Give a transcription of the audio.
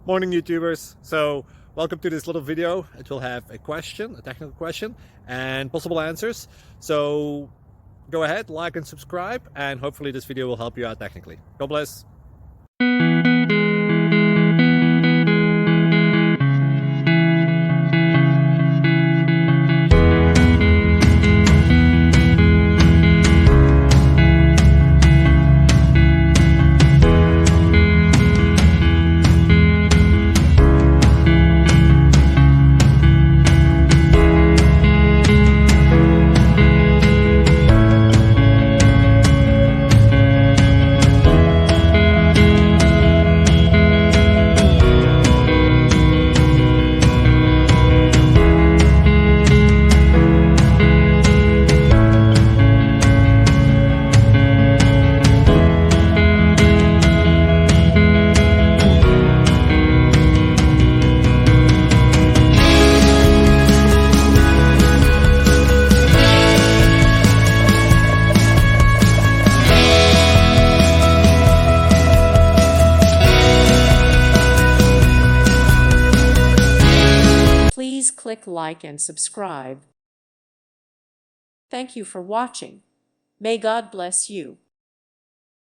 Morning YouTubers. So welcome to this little video. It will have a question, a technical question, and possible answers. So go ahead, like and subscribe, and hopefully this video will help you out technically. God bless. Please click like and subscribe. Thank you for watching. May God bless you.